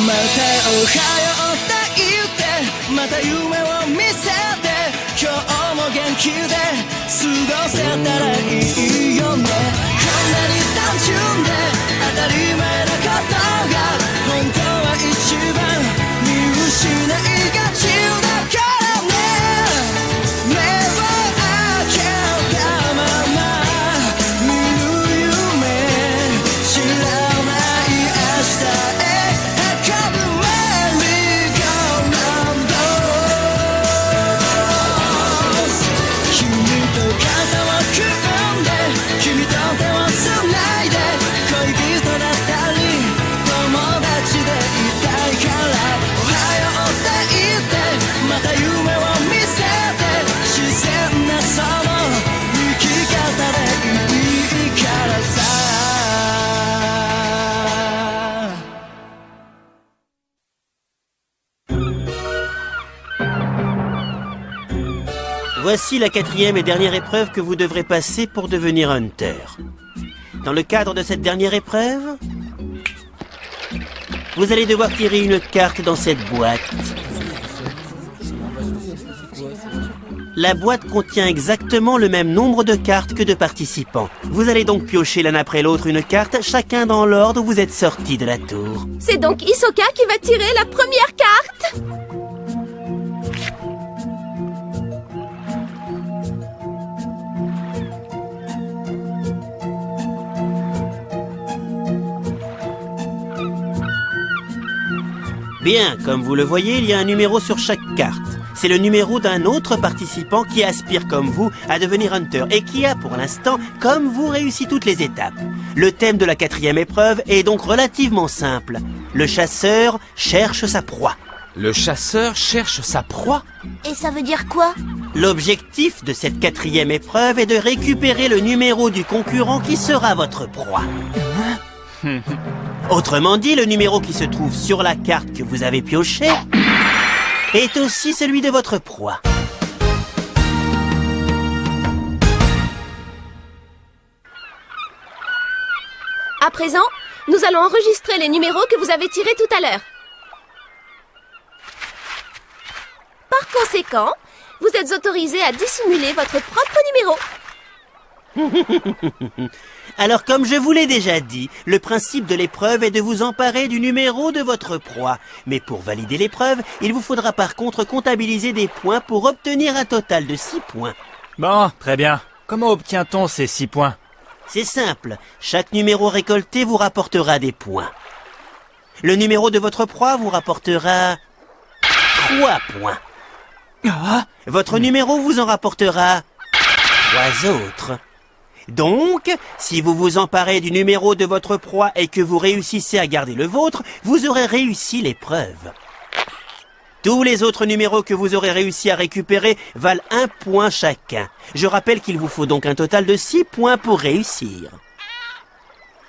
またおはようって言ってまた夢を見せて今日も元気で過ごせたらいいよねこんなに単純で当たり前なことが本当は一番見失いがちだからね目を開けたまま見る夢知らない明日へ運ぶメリーゴーラウンド君と肩を組んで君と手をつないで恋人だったり友達でいたいからおはようって言ってまた夢を見せて自然なその生き方でいいからさVoici la quatrième et dernière épreuve que vous devrez passer pour devenir Hunter. Dans le cadre de cette dernière épreuve, vous allez devoir tirer une carte dans cette boîte. La boîte contient exactement le même nombre de cartes que de participants. Vous allez donc piocher l'un après l'autre une carte, chacun dans l'ordre où vous êtes sortis de la tour. C'est donc Hisoka qui va tirer la première carte. Bien, comme vous le voyez, il y a un numéro sur chaque carte. C'est le numéro d'un autre participant qui aspire comme vous à devenir Hunter et qui a pour l'instant, comme vous, réussi toutes les étapes. Le thème de la quatrième épreuve est donc relativement simple. Le chasseur cherche sa proie. Le chasseur cherche sa proie? Et ça veut dire quoi? L'objectif de cette quatrième épreuve est de récupérer le numéro du concurrent qui sera votre proie. Autrement dit, le numéro qui se trouve sur la carte que vous avez piochée est aussi celui de votre proie. À présent, nous allons enregistrer les numéros que vous avez tirés tout à l'heure. Par conséquent, vous êtes autorisé à dissimuler votre propre numéro. Alors, comme je vous l'ai déjà dit, le principe de l'épreuve est de vous emparer du numéro de votre proie. Mais pour valider l'épreuve, il vous faudra par contre comptabiliser des points pour obtenir un total de 6 points. Bon, très bien. Comment obtient-on ces 6 points? C'est simple, chaque numéro récolté vous rapportera des points. Le numéro de votre proie vous rapportera 3 points. Votre numéro vous en rapportera 3 autres. Donc, si vous vous emparez du numéro de votre proie et que vous réussissez à garder le vôtre, vous aurez réussi l'épreuve. Tous les autres numéros que vous aurez réussi à récupérer valent 1 point chacun. Je rappelle qu'il vous faut donc un total de 6 points pour réussir.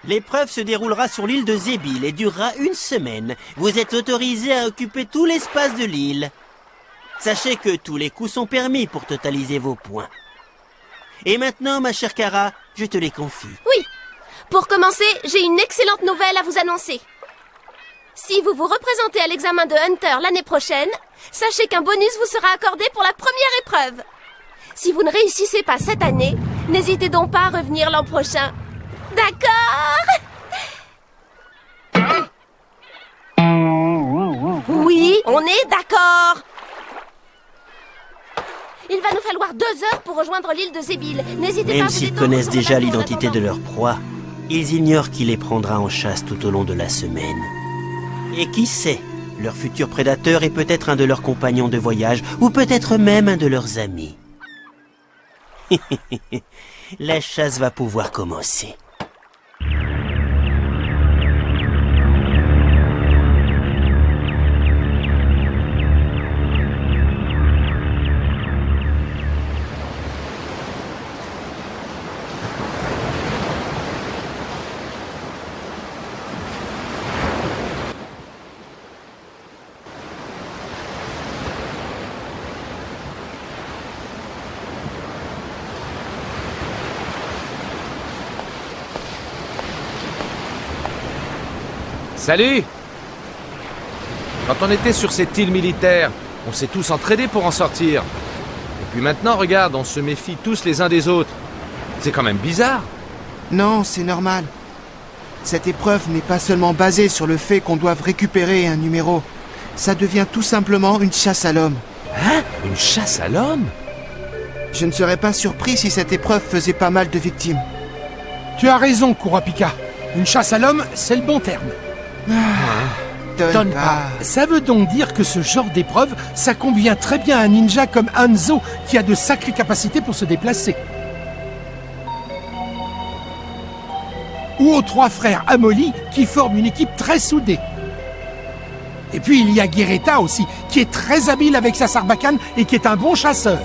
L'épreuve se déroulera sur l'île de Zébil et durera 1 semaine. Vous êtes autorisé à occuper tout l'espace de l'île. Sachez que tous les coups sont permis pour totaliser vos points. Et maintenant, ma chère Kara, je te les confie. Oui. Pour commencer, j'ai une excellente nouvelle à vous annoncer. Si vous vous représentez à l'examen de Hunter l'année prochaine, sachez qu'un bonus vous sera accordé pour la première épreuve. Si vous ne réussissez pas cette année, n'hésitez donc pas à revenir l'an prochain. D'accord? Oui, on est d'accord. Il va nous falloir 2 heures pour rejoindre l'île de Zébil. N'hésitez pas à Même vous s'ils détendre connaissent sur déjà le bateau en l'identité de attendant. leur proie, ils ignorent qui les prendra en chasse tout au long de la semaine. Et qui sait, leur futur prédateur est peut-être un de leurs compagnons de voyage, ou peut-être même un de leurs amis. La chasse va pouvoir commencer. Salut! Quand on était sur cette île militaire, on s'est tous entraînés pour en sortir. Et puis maintenant, regarde, on se méfie tous les uns des autres. C'est quand même bizarre. Non, c'est normal. Cette épreuve n'est pas seulement basée sur le fait qu'on doive récupérer un numéro. Ça devient tout simplement une chasse à l'homme. Hein? Une chasse à l'homme? Je ne serais pas surpris si cette épreuve faisait pas mal de victimes. Tu as raison, Kurapika. Une chasse à l'homme, c'est le bon terme. Donne pas. Ça veut donc dire que ce genre d'épreuve, ça convient très bien à un ninja comme Hanzo, qui a de sacrées capacités pour se déplacer. Ou aux trois frères Amoli, qui forment une équipe très soudée. Et puis il y a Guerreta aussi, qui est très habile avec sa sarbacane et qui est un bon chasseur.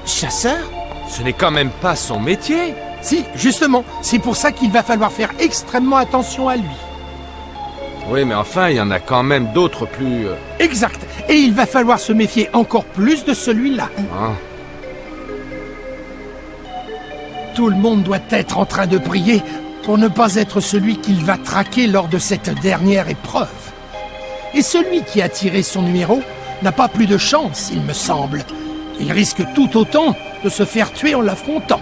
Chasseur? Ce n'est quand même pas son métier. Si, justement, c'est pour ça qu'il va falloir faire extrêmement attention à lui. Oui, mais enfin, il y en a quand même d'autres plus... Exact. Et il va falloir se méfier encore plus de celui-là. Hein. Tout le monde doit être en train de prier pour ne pas être celui qu'il va traquer lors de cette dernière épreuve. Et celui qui a tiré son numéro n'a pas plus de chance, il me semble. Il risque tout autant de se faire tuer en l'affrontant.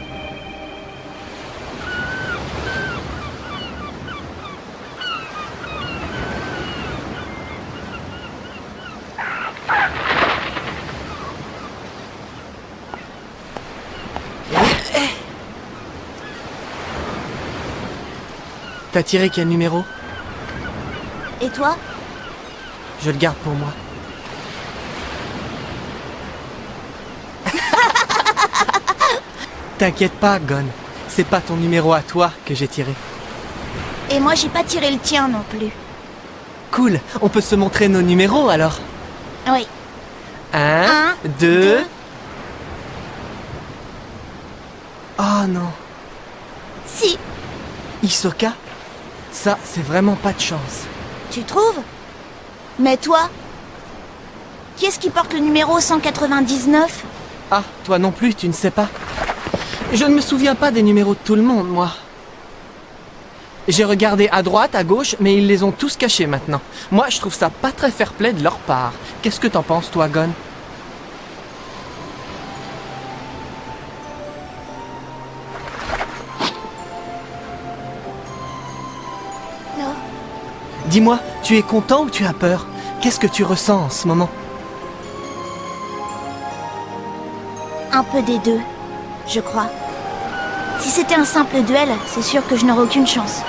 T'as tiré quel numéro? Et toi? Je le garde pour moi. T'inquiète pas, Gon. C'est pas ton numéro à toi que j'ai tiré. Et moi, j'ai pas tiré le tien non plus. Cool, on peut se montrer nos numéros alors. Oui. 1, 2... Oh non. Si. Hisoka? Ça, c'est vraiment pas de chance. Tu trouves? Mais toi? Qui est-ce qui porte le numéro 199? Ah, toi non plus, tu ne sais pas. Je ne me souviens pas des numéros de tout le monde, moi. J'ai regardé à droite, à gauche, mais ils les ont tous cachés maintenant. Moi, je trouve ça pas très fair-play de leur part. Qu'est-ce que t'en penses, toi, Gon? Non. Dis-moi, tu es content ou tu as peur? Qu'est-ce que tu ressens en ce moment? Un peu des deux, je crois. Si c'était un simple duel, c'est sûr que je n'aurais aucune chance.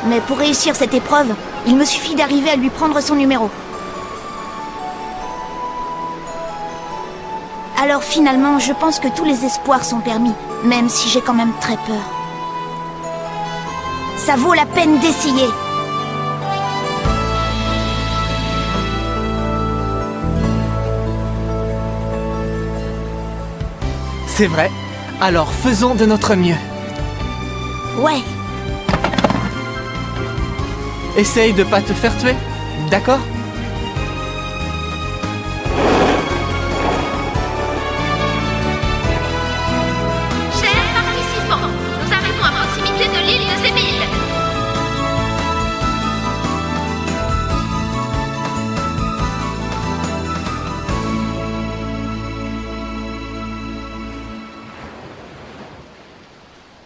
Mais pour réussir cette épreuve, il me suffit d'arriver à lui prendre son numéro. Alors finalement, je pense que tous les espoirs sont permis, même si j'ai quand même très peur. Ça vaut la peine d'essayer. C'est vrai. Alors faisons de notre mieux. Ouais. Essaye de pas te faire tuer, d'accord? Chers participants, nous arrivons à proximité de l'île de Zébil.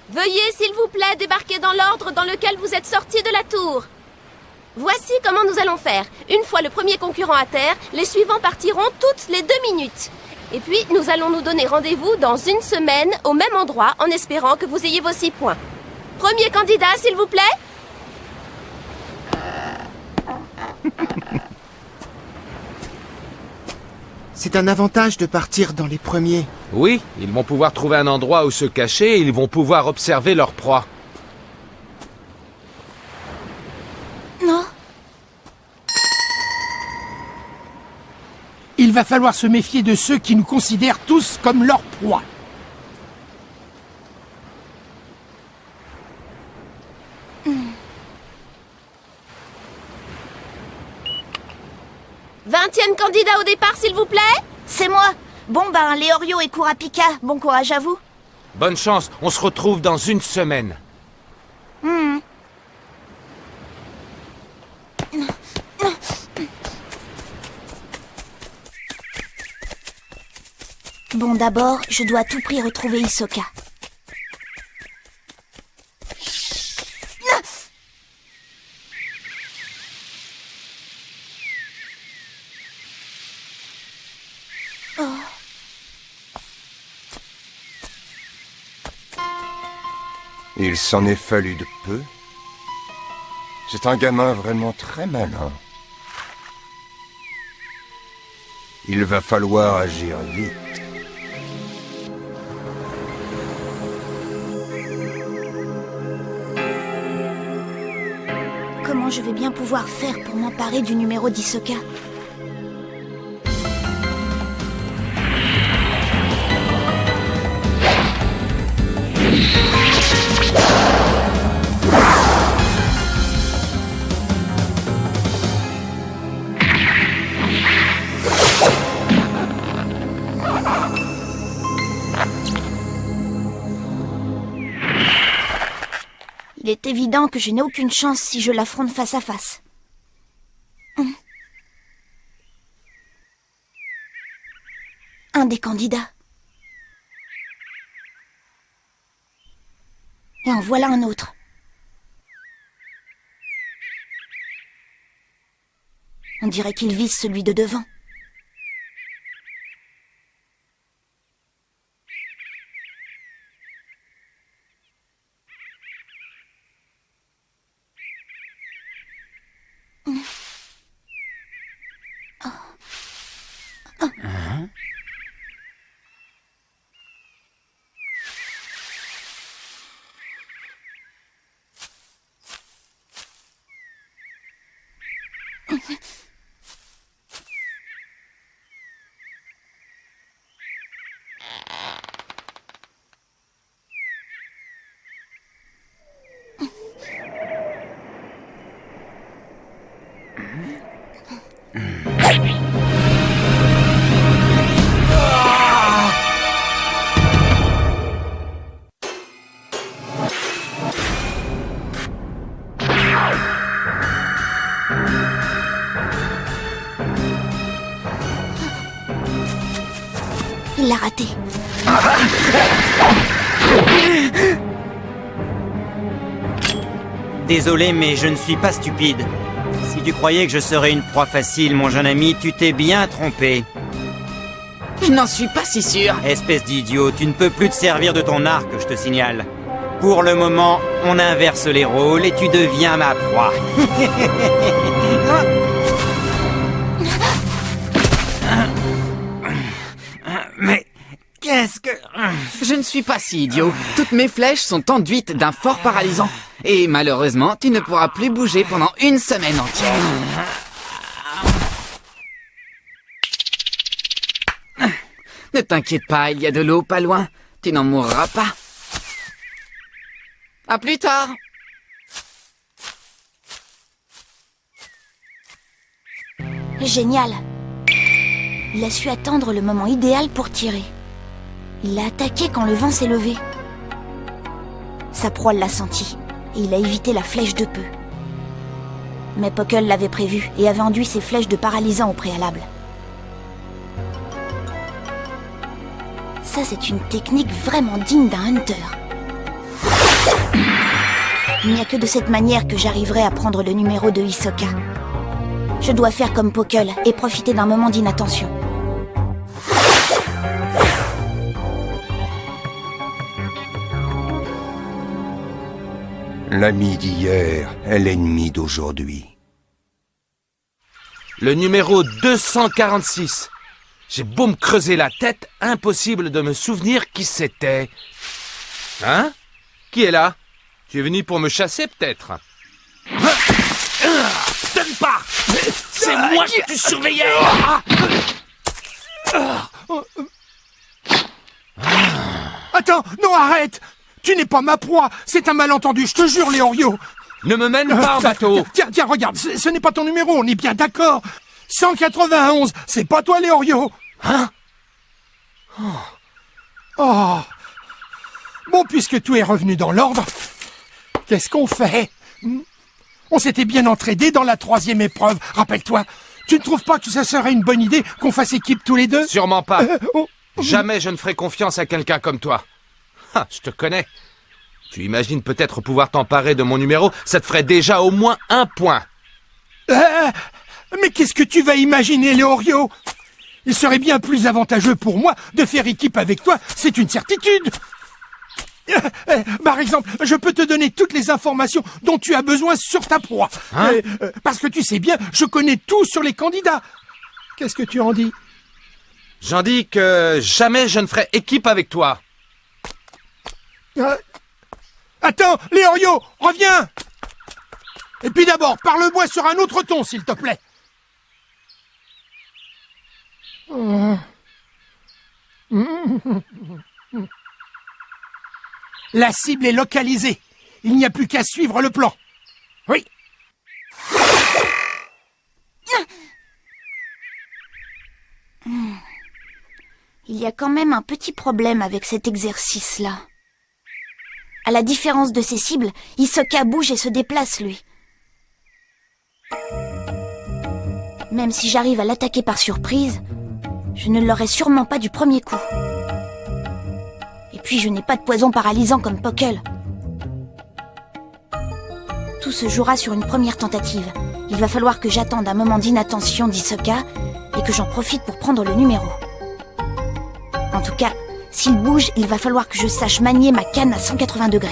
Veuillez, s'il vous plaît, débarquer dans l'ordre dans lequel vous êtes sortis de la tour. Voici comment nous allons faire. Une fois le premier concurrent à terre, les suivants partiront toutes les 2 minutes. Et puis, nous allons nous donner rendez-vous dans 1 semaine, au même endroit, en espérant que vous ayez vos 6 points. Premier candidat, s'il vous plaît. C'est un avantage de partir dans les premiers. Oui, ils vont pouvoir trouver un endroit où se cacher et ils vont pouvoir observer leur proie. Non. Il va falloir se méfier de ceux qui nous considèrent tous comme leur proie. Vingtième candidat au départ, s'il vous plaît. C'est moi. Bon ben, Leorio et Kurapika, bon courage à vous. Bonne chance, on se retrouve dans 1 semaine. Bon, d'abord, je dois à tout prix retrouver Hisoka. Il s'en est fallu de peu. C'est un gamin vraiment très malin. Il va falloir agir vite. Comment je vais bien pouvoir faire pour m'emparer du numéro d'Hisoka? Il est évident que je n'ai aucune chance si je l'affronte face à face. Un des candidats. Et en voilà un autre. On dirait qu'il vise celui de devant. Il l'a raté. Désolé, mais je ne suis pas stupide. Si tu croyais que je serais une proie facile, mon jeune ami, tu t'es bien trompé. Je n'en suis pas si sûr. Espèce d'idiot, tu ne peux plus te servir de ton arc, je te signale. Pour le moment, on inverse les rôles et tu deviens ma proie. Mais qu'est-ce que... Je ne suis pas si idiot. Toutes mes flèches sont enduites d'un fort paralysant. Et malheureusement, tu ne pourras plus bouger pendant une semaine entière. Ne t'inquiète pas, il y a de l'eau pas loin. Tu n'en mourras pas. À plus tard. Génial. Il a su attendre le moment idéal pour tirer. Il l'a attaqué quand le vent s'est levé. Sa proie l'a senti, et il a évité la flèche de peu. Mais Puckle l'avait prévu et avait enduit ses flèches de paralysant au préalable. Ça, c'est une technique vraiment digne d'un hunter. Il n'y a que de cette manière que j'arriverai à prendre le numéro de Hisoka. Je dois faire comme Puckle et profiter d'un moment d'inattention. L'ami d'hier est l'ennemi d'aujourd'hui. Le numéro 246. J'ai beau me creuser la tête, impossible de me souvenir qui c'était. Hein? Qui est là? Tu es venu pour me chasser, peut-être? Donne pas! C'est moi que tu surveillais! Attends, non, arrête! Tu n'es pas ma proie, c'est un malentendu, je te jure, Léorio. Ne me mène pas en bateau! Tiens, regarde, ce n'est pas ton numéro, on est bien d'accord. 191, c'est pas toi, Léorio. Hein? Oh. Bon, puisque tout est revenu dans l'ordre, qu'est-ce qu'on fait? On s'était bien entraînés dans la 3e épreuve, rappelle-toi. Tu ne trouves pas que ça serait une bonne idée qu'on fasse équipe tous les deux? Sûrement pas. Jamais je ne ferai confiance à quelqu'un comme toi. Ah, je te connais. Tu imagines peut-être pouvoir t'emparer de mon numéro, ça te ferait déjà au moins 1 point. Mais qu'est-ce que tu vas imaginer, Léorio? Il serait bien plus avantageux pour moi de faire équipe avec toi, c'est une certitude. Par exemple, je peux te donner toutes les informations dont tu as besoin sur ta proie. Hein? Parce que tu sais bien, je connais tout sur les candidats. Qu'est-ce que tu en dis? J'en dis que jamais je ne ferai équipe avec toi. Attends, Léorio, reviens! Et puis d'abord, parle-moi sur un autre ton, s'il te plaît. La cible est localisée. Il n'y a plus qu'à suivre le plan. Oui. Il y a quand même un petit problème avec cet exercice-là. À la différence de ses cibles, Hisoka bouge et se déplace, lui. Même si j'arrive à l'attaquer par surprise, je ne l'aurai sûrement pas du premier coup. Et puis je n'ai pas de poison paralysant comme Puckle. Tout se jouera sur une première tentative. Il va falloir que j'attende un moment d'inattention d'Hisoka et que j'en profite pour prendre le numéro. En tout cas, s'il bouge, il va falloir que je sache manier ma canne à 180 degrés.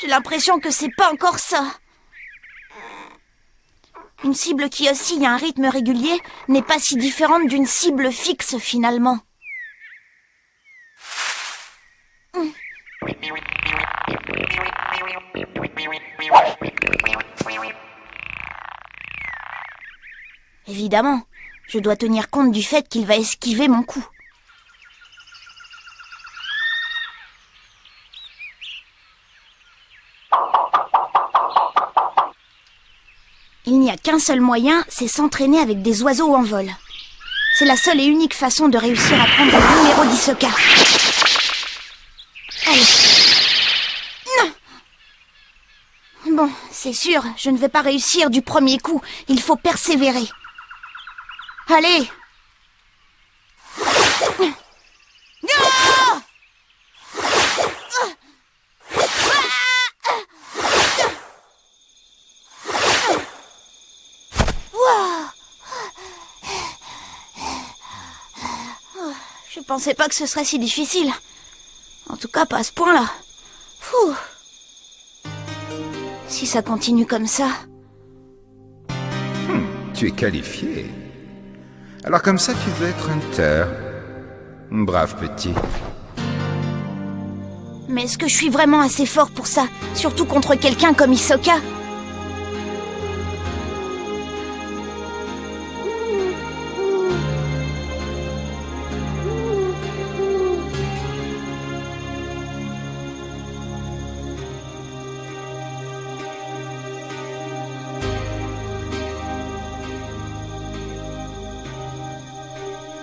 J'ai l'impression que c'est pas encore ça. Une cible qui oscille à un rythme régulier n'est pas si différente d'une cible fixe finalement. Évidemment, je dois tenir compte du fait qu'il va esquiver mon coup. Il n'y a qu'un seul moyen, c'est s'entraîner avec des oiseaux en vol. C'est la seule et unique façon de réussir à prendre le numéro d'Hisoka. Allez. Non. Bon, c'est sûr, je ne vais pas réussir du premier coup. Il faut persévérer. Allez. Je pensais pas que ce serait si difficile. En tout cas, pas à ce point-là. Fouh. Si ça continue comme ça... Tu es qualifié. Alors comme ça, tu veux être Hunter. Brave petit. Mais est-ce que je suis vraiment assez fort pour ça? Surtout contre quelqu'un comme Hisoka?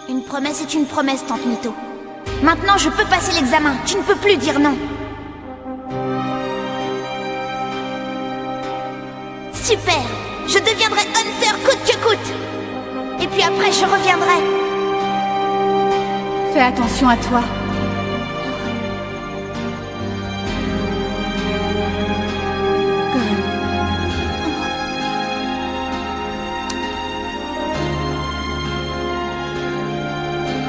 Une promesse est une promesse, Tante Mito. Maintenant, je peux passer l'examen. Tu ne peux plus dire non. Super! Je deviendrai Hunter coûte que coûte. Et puis après, je reviendrai. Fais attention à toi.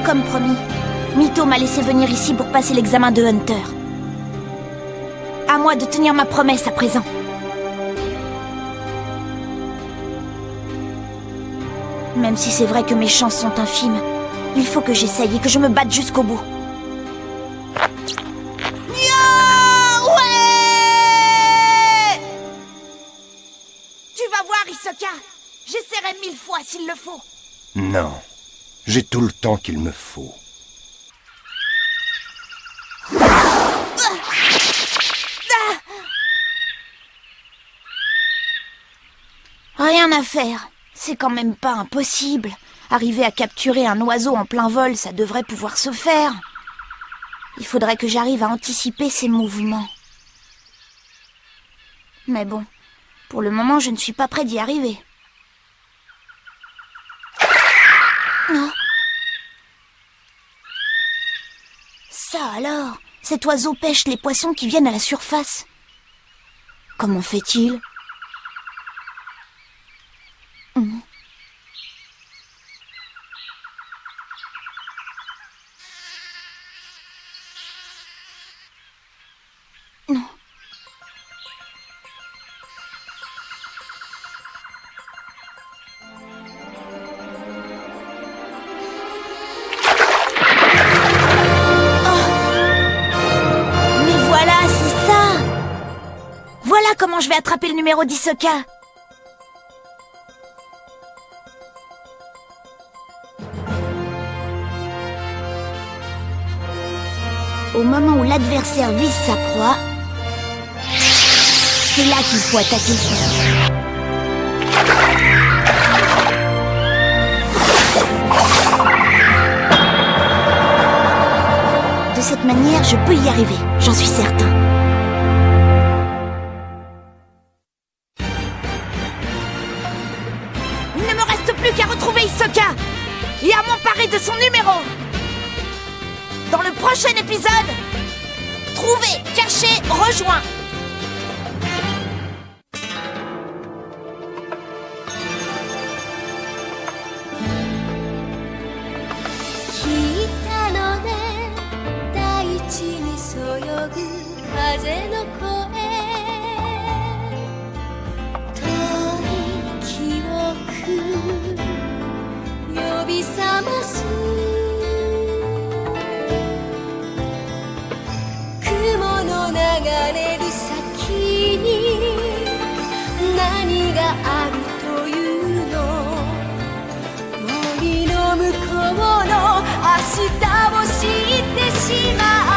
Comme promis, Mito m'a laissé venir ici pour passer l'examen de Hunter. À moi de tenir ma promesse à présent. Même si c'est vrai que mes chances sont infimes, il faut que j'essaye et que je me batte jusqu'au bout. Ouais! Tu vas voir, Hisoka. J'essaierai 1000 fois s'il le faut. Non. J'ai tout le temps qu'il me faut. Rien à faire. C'est quand même pas impossible. Arriver à capturer un oiseau en plein vol, ça devrait pouvoir se faire. Il faudrait que j'arrive à anticiper ses mouvements. Mais bon, pour le moment, je ne suis pas près d'y arriver. Oh. Ça alors, cet oiseau pêche les poissons qui viennent à la surface. Comment fait-il ? Non. Voilà comment je vais attraper le numéro d'Hisoka. Au moment où l'adversaire vise sa proie, c'est là qu'il faut attaquer. De cette manière, je peux y arriver, j'en suis certain. Il ne me reste plus qu'à retrouver Hisoka et à m'emparer de son numéro. Dans le prochain épisode, trouver, cacher, rejoint.明日を知ってしまう